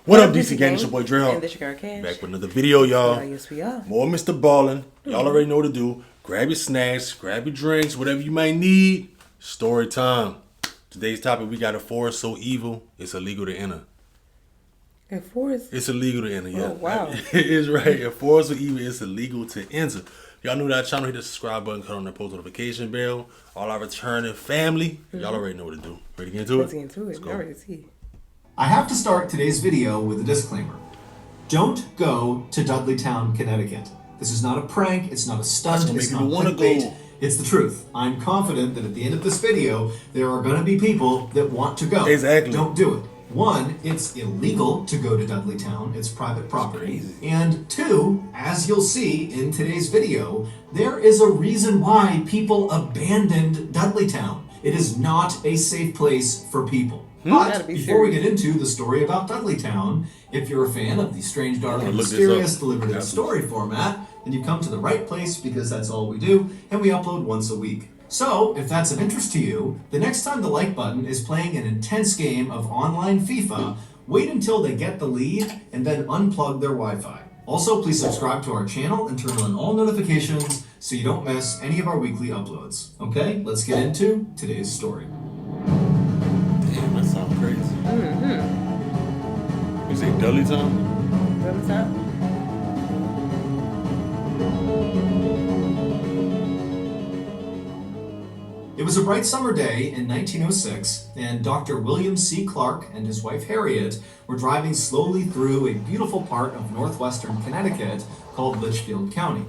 What up, DC Gang? It's your boy Dre. And this your girl Cash. Back with another video, y'all. Yes, we are. More MrBallen. Y'all already know what to do. Grab your snacks, grab your drinks, whatever you might need. Story time. Today's topic, we got a forest so evil, it's illegal to enter. A forest? It's illegal to enter, yeah. Oh, wow. It is right. A forest so evil, it's illegal to enter. Y'all new to our channel, hit the subscribe button, cut on the post notification bell. All our returning family, y'all already know what to do. Ready to get into it? Let's get into it. Already see. I have to start today's video with a disclaimer. Don't go to Dudleytown, Connecticut. This is not a prank, it's not a stunt, it's not clickbait. It's the truth. I'm confident that at the end of this video, there are going to be people that want to go. Exactly. Don't do it. One, it's illegal to go to Dudleytown. It's private property. And two, as you'll see in today's video, there is a reason why people abandoned Dudleytown. It is not a safe place for people. But before we get into the story about Dudleytown, if you're a fan of the strange, dark, and mysterious delivered in story format, then you've come to the right place because that's all we do, and we upload once a week. So, if that's of interest to you, the next time the like button is playing an intense game of online FIFA, wait until they get the lead and then unplug their Wi-Fi. Also, please subscribe to our channel and turn on all notifications so you don't miss any of our weekly uploads. Okay, let's get into today's story. Damn, that sounds crazy. You say Dudleytown? Dudleytown? It was a bright summer day in 1906, and Dr. William C. Clark and his wife Harriet were driving slowly through a beautiful part of northwestern Connecticut called Litchfield County.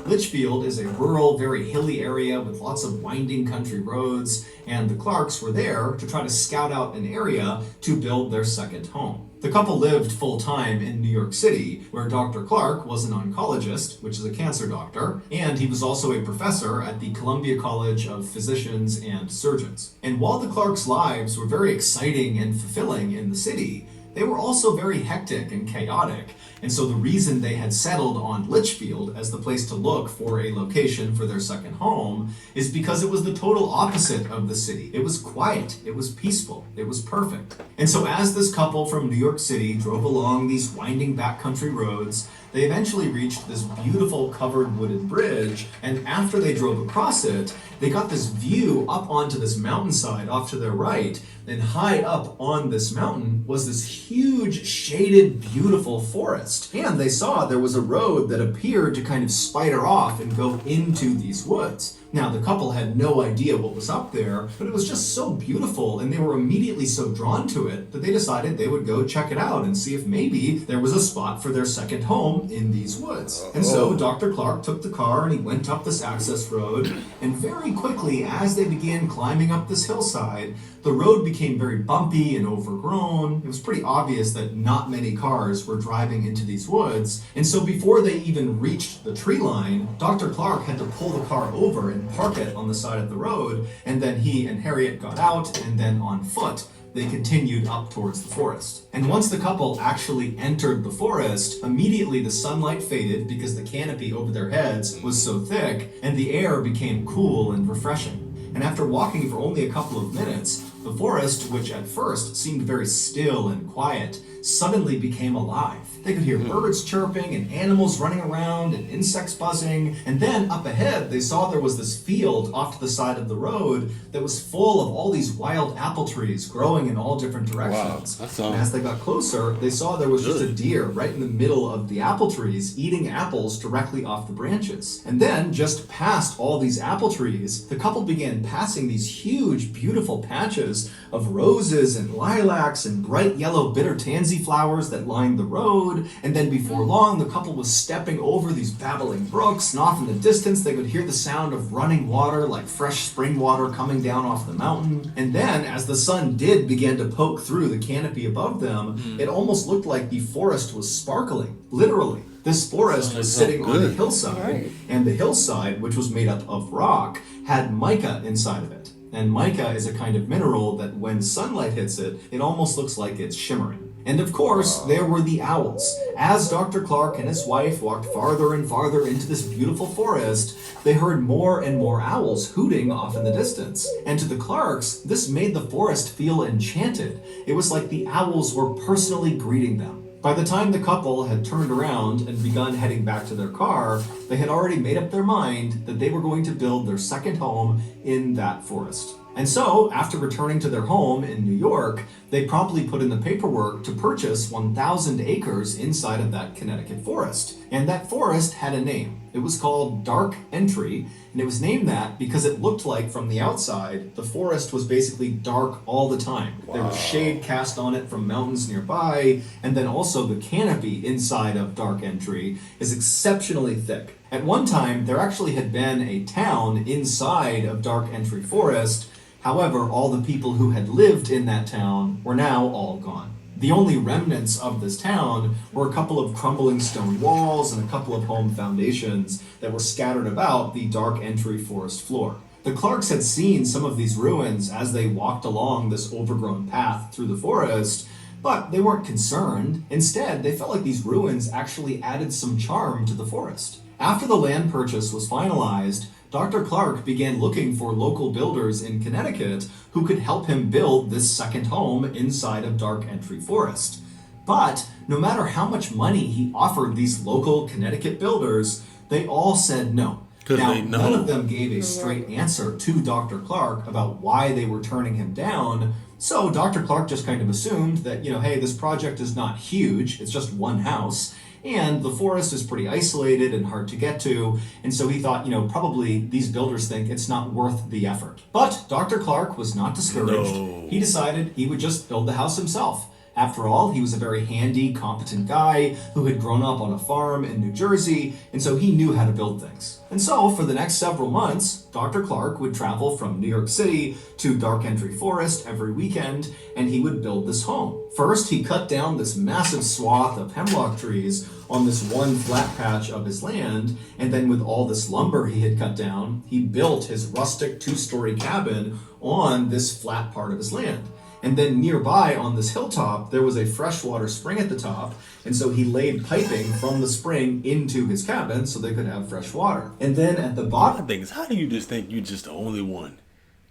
Litchfield is a rural, very hilly area with lots of winding country roads, and the Clarks were there to try to scout out an area to build their second home. The couple lived full-time in New York City, where Dr. Clark was an oncologist, which is a cancer doctor, and he was also a professor at the Columbia College of Physicians and Surgeons. And while the Clarks' lives were very exciting and fulfilling in the city, they were also very hectic and chaotic, and so the reason they had settled on Litchfield as the place to look for a location for their second home is because it was the total opposite of the city. It was quiet, it was peaceful, it was perfect. And so as this couple from New York City drove along these winding backcountry roads, they eventually reached this beautiful covered wooded bridge, and after they drove across it, they got this view up onto this mountainside off to their right, and high up on this mountain was this huge, shaded, beautiful forest. And they saw there was a road that appeared to kind of spider off and go into these woods. Now, the couple had no idea what was up there, but it was just so beautiful, and they were immediately so drawn to it that they decided they would go check it out and see if maybe there was a spot for their second home in these woods. And so Dr. Clark took the car and he went up this access road, and very quickly, as they began climbing up this hillside, the road became very bumpy and overgrown. It was pretty obvious that not many cars were driving into these woods, and so before they even reached the tree line, Dr. Clark had to pull the car over and park it on the side of the road, and then he and Harriet got out, and then on foot they continued up towards the forest. And once the couple actually entered the forest, immediately the sunlight faded because the canopy over their heads was so thick, and the air became cool and refreshing. And after walking for only a couple of minutes, the forest, which at first seemed very still and quiet, suddenly became alive. They could hear birds chirping and animals running around and insects buzzing. And then up ahead, they saw there was this field off to the side of the road that was full of all these wild apple trees growing in all different directions. Wow, and as they got closer, they saw there was just a deer right in the middle of the apple trees eating apples directly off the branches. And then, just past all these apple trees, the couple began passing these huge, beautiful patches of roses and lilacs and bright yellow bitter tansy flowers that lined the road. And then before long, the couple was stepping over these babbling brooks, and off in the distance they could hear the sound of running water like fresh spring water coming down off the mountain. And then, as the sun did begin to poke through the canopy above them, it almost looked like the forest was sparkling, literally. This forest was sitting on a hillside, and the hillside, which was made up of rock, had mica inside of it. And mica is a kind of mineral that when sunlight hits it, it almost looks like it's shimmering. And of course, there were the owls. As Dr. Clark and his wife walked farther and farther into this beautiful forest, they heard more and more owls hooting off in the distance. And to the Clarks, this made the forest feel enchanted. It was like the owls were personally greeting them. By the time the couple had turned around and begun heading back to their car, they had already made up their mind that they were going to build their second home in that forest. And so, after returning to their home in New York, they promptly put in the paperwork to purchase 1,000 acres inside of that Connecticut forest. And that forest had a name. It was called Dark Entry, and it was named that because it looked like from the outside, the forest was basically dark all the time. Wow. There was shade cast on it from mountains nearby, and then also the canopy inside of Dark Entry is exceptionally thick. At one time, there actually had been a town inside of Dark Entry Forest. However, all the people who had lived in that town were now all gone. The only remnants of this town were a couple of crumbling stone walls and a couple of home foundations that were scattered about the Dark Entry forest floor. The Clarks had seen some of these ruins as they walked along this overgrown path through the forest, but they weren't concerned. Instead, they felt like these ruins actually added some charm to the forest. After the land purchase was finalized, Dr. Clark began looking for local builders in Connecticut who could help him build this second home inside of Dark Entry Forest. But no matter how much money he offered these local Connecticut builders, they all said no. Now, none of them gave a straight answer to Dr. Clark about why they were turning him down. So Dr. Clark just kind of assumed that, hey, this project is not huge, it's just one house. And the forest is pretty isolated and hard to get to, and so he thought, probably these builders think it's not worth the effort. But Dr. Clark was not discouraged. No. He decided he would just build the house himself. After all, he was a very handy, competent guy who had grown up on a farm in New Jersey, and so he knew how to build things. And so, for the next several months, Dr. Clark would travel from New York City to Dark Entry Forest every weekend, and he would build this home. First, he cut down this massive swath of hemlock trees on this one flat patch of his land, and then with all this lumber he had cut down, he built his rustic two-story cabin on this flat part of his land. And then nearby on this hilltop, there was a freshwater spring at the top, and so he laid piping from the spring into his cabin so they could have fresh water. And then at the bottom... Things, how do you just think you're just the only one?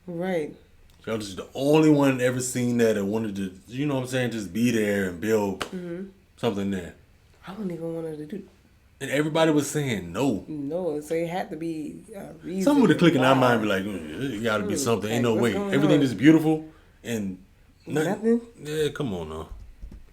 Right. Y'all just the only one ever seen that and wanted to, just be there and build something there. I wouldn't even want to do. And everybody was saying no. No, so it had to be a reason. Someone would have clicked in our mind and be like, it got to be something. Ain't no way. Everything is beautiful and... Nothing? Yeah, come on now.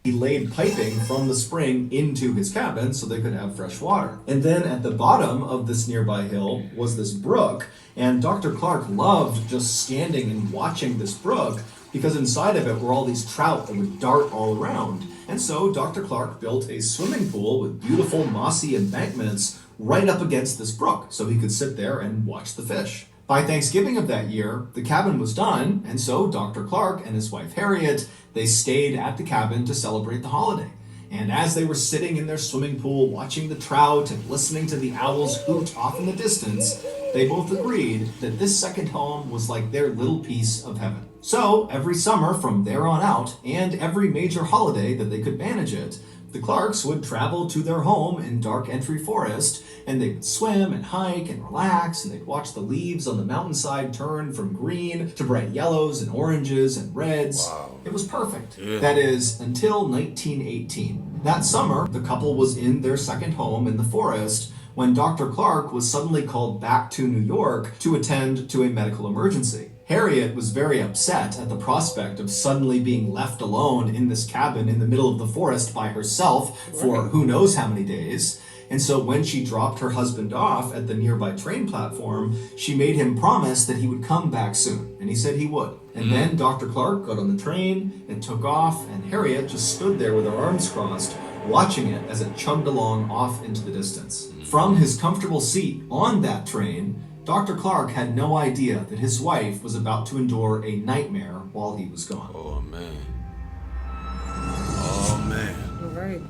He laid piping from the spring into his cabin so they could have fresh water. And then at the bottom of this nearby hill was this brook, and Dr. Clark loved just standing and watching this brook because inside of it were all these trout that would dart all around. And so Dr. Clark built a swimming pool with beautiful mossy embankments right up against this brook so he could sit there and watch the fish. By Thanksgiving of that year, the cabin was done, and so Dr. Clark and his wife Harriet, they stayed at the cabin to celebrate the holiday. And as they were sitting in their swimming pool, watching the trout and listening to the owls hoot off in the distance, they both agreed that this second home was like their little piece of heaven. So, every summer from there on out, and every major holiday that they could manage it, the Clarks would travel to their home in Dark Entry Forest, and they would swim and hike and relax, and they'd watch the leaves on the mountainside turn from green to bright yellows and oranges and reds. Wow. It was perfect. Yeah. That is, until 1918. That summer, the couple was in their second home in the forest when Dr. Clark was suddenly called back to New York to attend to a medical emergency. Harriet was very upset at the prospect of suddenly being left alone in this cabin in the middle of the forest by herself for who knows how many days. And so when she dropped her husband off at the nearby train platform, she made him promise that he would come back soon. And he said he would. And then Dr. Clark got on the train and took off, and Harriet just stood there with her arms crossed, watching it as it chugged along off into the distance. From his comfortable seat on that train, Dr. Clark had no idea that his wife was about to endure a nightmare while he was gone. Oh, man. Oh, man. All right.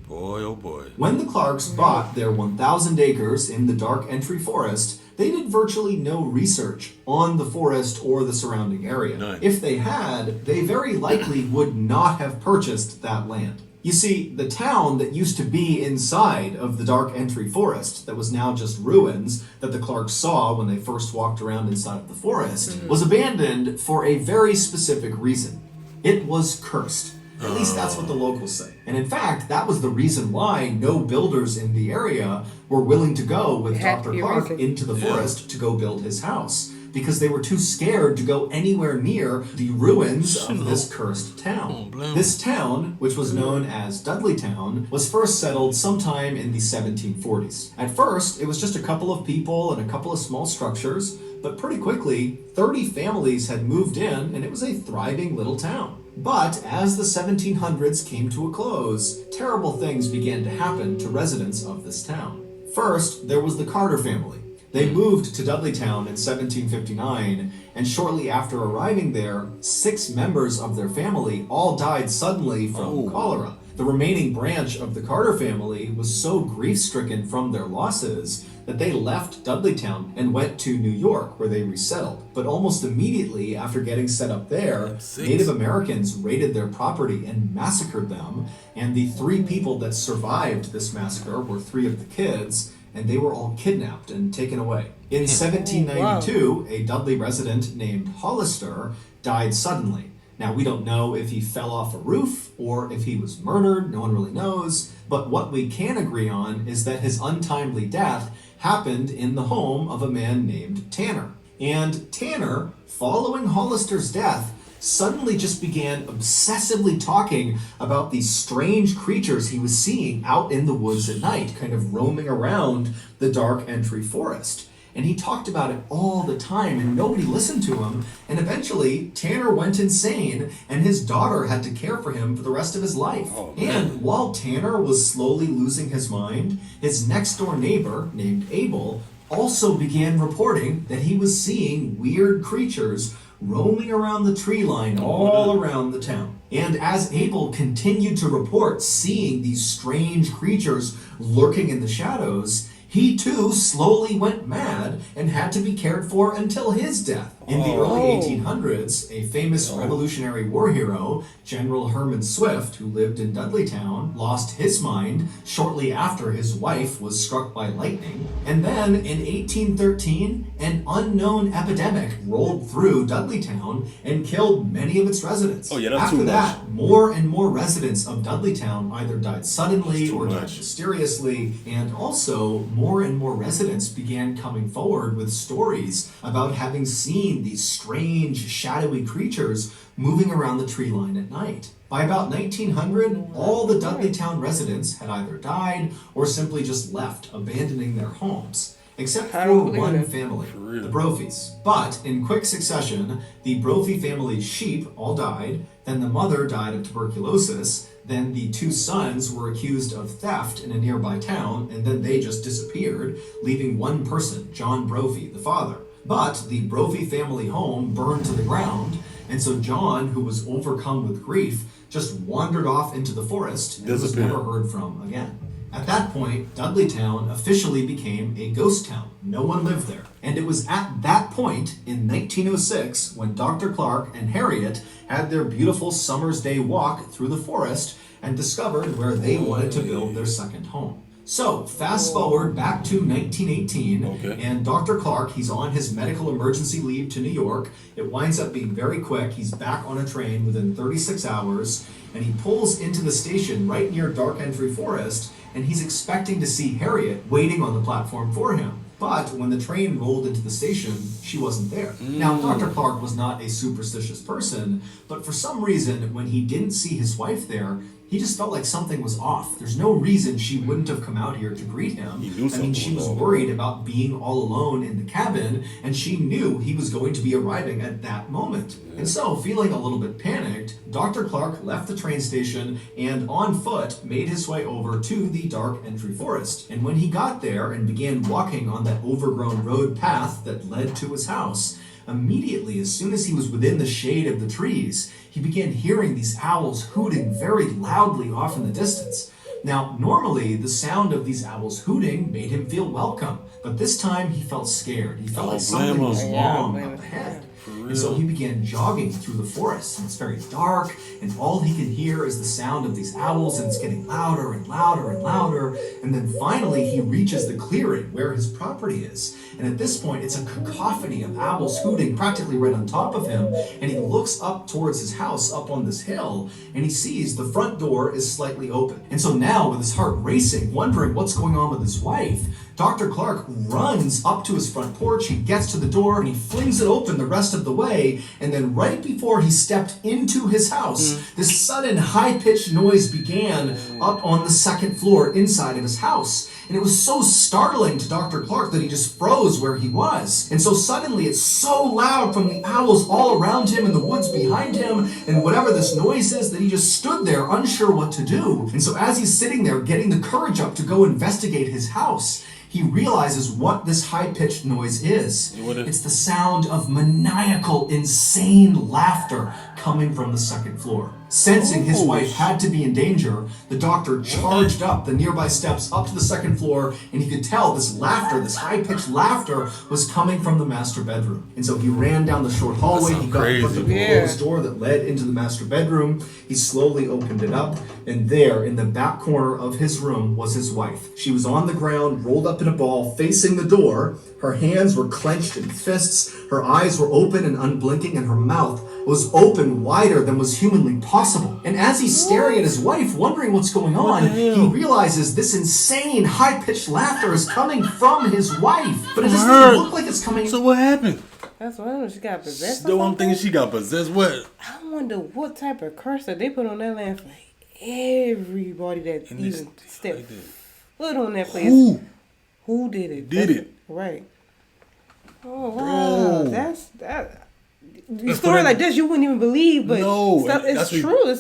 Boy, oh boy. When the Clarks bought their 1,000 acres in the Dark Entry Forest, they did virtually no research on the forest or the surrounding area. None. If they had, they very likely would not have purchased that land. You see, the town that used to be inside of the Dark Entry Forest, that was now just ruins that the Clarks saw when they first walked around inside of the forest, was abandoned for a very specific reason. It was cursed. At least that's what the locals say. And in fact, that was the reason why no builders in the area were willing to go with Had to Dr. be a Clark reason. into the forest to go build his house, because they were too scared to go anywhere near the ruins of this cursed town. This town, which was known as Dudleytown, was first settled sometime in the 1740s. At first, it was just a couple of people and a couple of small structures, but pretty quickly, 30 families had moved in, and it was a thriving little town. But as the 1700s came to a close, terrible things began to happen to residents of this town. First, there was the Carter family. They moved to Dudleytown in 1759, and shortly after arriving there, 6 members of their family all died suddenly from cholera. The remaining branch of the Carter family was so grief-stricken from their losses that they left Dudleytown and went to New York, where they resettled. But almost immediately after getting set up there, Native Americans raided their property and massacred them, and the 3 people that survived this massacre were 3 of the kids, and they were all kidnapped and taken away. In 1792, a Dudley resident named Hollister died suddenly. Now, we don't know if he fell off a roof or if he was murdered, no one really knows, but what we can agree on is that his untimely death happened in the home of a man named Tanner. And Tanner, following Hollister's death, suddenly just began obsessively talking about these strange creatures he was seeing out in the woods at night, kind of roaming around the Dark Entry Forest. And he talked about it all the time, and nobody listened to him. And eventually, Tanner went insane, and his daughter had to care for him for the rest of his life. And while Tanner was slowly losing his mind, his next-door neighbor, named Abel, also began reporting that he was seeing weird creatures roaming around the tree line all around the town. And as Abel continued to report seeing these strange creatures lurking in the shadows, he too slowly went mad and had to be cared for until his death. In the early 1800s, a famous Revolutionary War hero, General Herman Swift, who lived in Dudleytown, lost his mind shortly after his wife was struck by lightning. And then in 1813, an unknown epidemic rolled through Dudleytown and killed many of its residents. After that, more and more residents of Dudleytown either died suddenly or died mysteriously, and also more and more residents began coming forward with stories about having seen these strange, shadowy creatures moving around the tree line at night. By about 1900, all the Dudleytown residents had either died or simply just left, abandoning their homes, except for one family, the Brophies. But in quick succession, the Brophy family's sheep all died, then the mother died of tuberculosis, then the 2 sons were accused of theft in a nearby town, and then they just disappeared, leaving one person, John Brophy, the father. But the Brophy family home burned to the ground, and so John, who was overcome with grief, just wandered off into the forest and was never heard from again. At that point, Dudleytown officially became a ghost town. No one lived there. And it was at that point, in 1906, when Dr. Clark and Harriet had their beautiful summer's day walk through the forest and discovered where they wanted to build their second home. So, fast forward back to 1918, and Dr. Clark, he's on his medical emergency leave to New York. It winds up being very quick. He's back on a train within 36 hours, and he pulls into the station right near Dark Entry Forest, and he's expecting to see Harriet waiting on the platform for him. But when the train rolled into the station, she wasn't there. Now, Dr. Clark was not a superstitious person, but for some reason, when he didn't see his wife there, he just felt like something was off. There's no reason she wouldn't have come out here to greet him. She was worried about being all alone in the cabin, and she knew he was going to be arriving at that moment. And so, feeling a little bit panicked, Dr. Clark left the train station and on foot made his way over to the Dark Entry Forest. And when he got there and began walking on that overgrown road path that led to his house, immediately, as soon as he was within the shade of the trees, he began hearing these owls hooting very loudly off in the distance. Now, normally, the sound of these owls hooting made him feel welcome, but this time he felt scared. He felt like something was wrong up ahead. And so he began jogging through the forest, and it's very dark, and all he can hear is the sound of these owls, and it's getting louder and louder and louder. And then finally, he reaches the clearing where his property is. And at this point, it's a cacophony of owls hooting practically right on top of him. And he looks up towards his house up on this hill, and he sees the front door is slightly open. And so now, with his heart racing, wondering what's going on with his wife, Dr. Clark runs up to his front porch, he gets to the door, and he flings it open the rest of the way, and then right before he stepped into his house, this sudden high-pitched noise began up on the second floor inside of his house. And it was so startling to Dr. Clark that he just froze where he was. And so suddenly it's so loud from the owls all around him and the woods behind him and whatever this noise is that he just stood there unsure what to do. And so as he's sitting there getting the courage up to go investigate his house, he realizes what this high-pitched noise is. It's the sound of maniacal, insane laughter coming from the second floor. Sensing his wife had to be in danger, the doctor charged up the nearby steps up to the second floor, and he could tell this laughter, this high-pitched laughter, was coming from the master bedroom. And so he ran down the short hallway, he got in front of the closed door that led into the master bedroom, he slowly opened it up, and there, in the back corner of his room, was his wife. She was on the ground, rolled up in a ball, facing the door. Her hands were clenched in fists, her eyes were open and unblinking, and her mouth was open wider than was humanly possible. And as he's staring at his wife, wondering what's going on, he realizes this insane, high-pitched laughter is coming from his wife. But it doesn't look like it's coming. So what happened? That's what I know. She got possessed. Still, I'm thinking she got possessed. What? I wonder what type of curse that they put on that land for everybody that even stepped foot on that place. Who did it? Did it? Right. Oh wow, that's that. The story like this you wouldn't even believe, but no, it's true.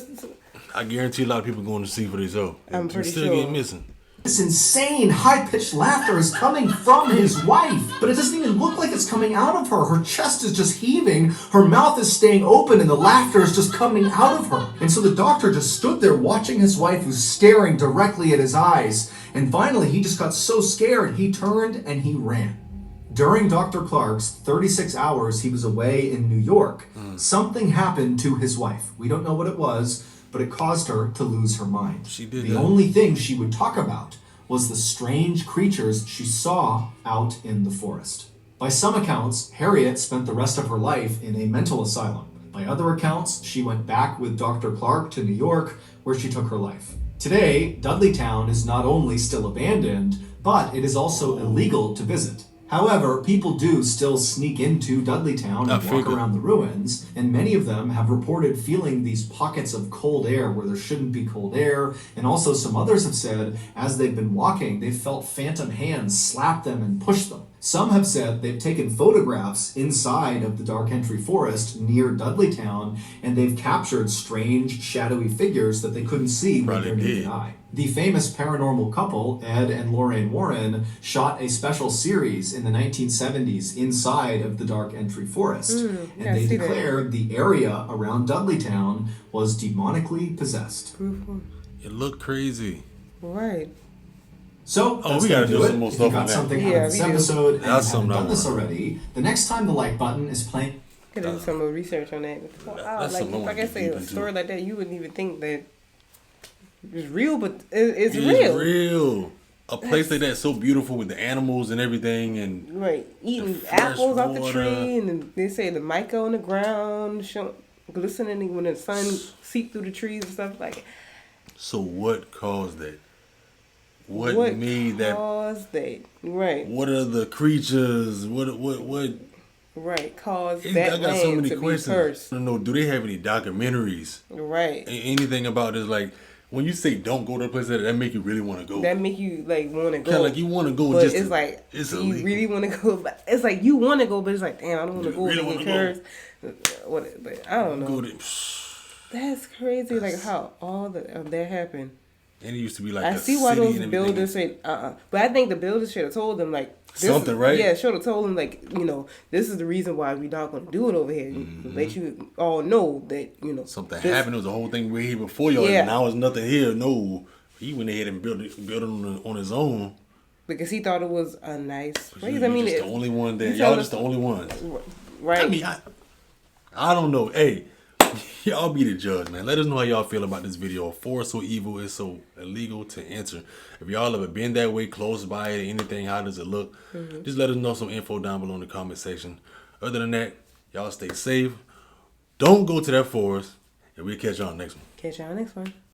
I guarantee a lot of people going to see for themselves. I'm pretty still sure. getting missing. This insane, high-pitched laughter is coming from his wife, but it doesn't even look like it's coming out of her. Her chest is just heaving, her mouth is staying open, and the laughter is just coming out of her. And so the doctor just stood there watching his wife who's staring directly at his eyes. And finally, he just got so scared, he turned and he ran. During Dr. Clark's 36 hours he was away in New York, something happened to his wife. We don't know what it was, but it caused her to lose her mind. She did The that. only thing she would talk about was the strange creatures she saw out in the forest. By some accounts, Harriet spent the rest of her life in a mental asylum. By other accounts, she went back with Dr. Clark to New York, where she took her life. Today, Dudleytown is not only still abandoned, but it is also illegal to visit. However, people do still sneak into Dudleytown and walk around the ruins, and many of them have reported feeling these pockets of cold air where there shouldn't be cold air, and also some others have said as they've been walking, they've felt phantom hands slap them and push them. Some have said they've taken photographs inside of the Dark Entry Forest near Dudleytown, and they've captured strange, shadowy figures that they couldn't see with their naked eye. The famous paranormal couple, Ed and Lorraine Warren, shot a special series in the 1970s inside of the Dark Entry Forest, and they declared the area around Dudleytown was demonically possessed. It looked crazy. Right. So, we gotta do some more stuff if you got on that. something out of this episode and you That's haven't something I done this want. already, the next time the like button is playing... Could do some more research on that. That's something I Like wanna I get say, deep a into. story like that, you wouldn't even think that it's real, but it's It's real. real. A place like that so beautiful with the animals and everything, and Right, eating fresh apples off the water. tree, and then they say the mica on the ground, glistening when the sun seeped through the trees and stuff like. so what caused that? What made that? Caused that? Right, What are the creatures? What? right. Caused I that got so land many to be questions. cursed. I don't know. Do they have any documentaries? Right. Anything about this? Like when you say don't go to a place that make you really want to go. That make you like want to go. Kind of like you want to go. But just it's to, like, it's do you illegal. really want to go? But it's like you want to go, but it's like, damn, I don't want to You go really and wanna get cursed. But I don't know. Go to, That's crazy. Like how all of that happened. and it used to be like I a see why city those and builders everything. said but I think the builders should have told them like this, Something, right? Yeah, should have told them like, this is the reason why we're not going to do it over here. Let you all know that Something happened. It was a whole thing way here before y'all. Yeah. And now it's nothing here. No, He went ahead and built it on his own. Because he thought it was a nice place. You, I mean, just it, the only one there. you Y'all tell just the only ones. right? I mean, I don't know. Hey, y'all be the judge, man. Let us know how y'all feel about this video. For so evil is so illegal to enter. If y'all ever been that way, close by it, anything, how does it look? Just let us know some info down below in the comment section. Other than that, y'all stay safe. Don't go to that forest, and we'll catch y'all next one. Catch y'all next one.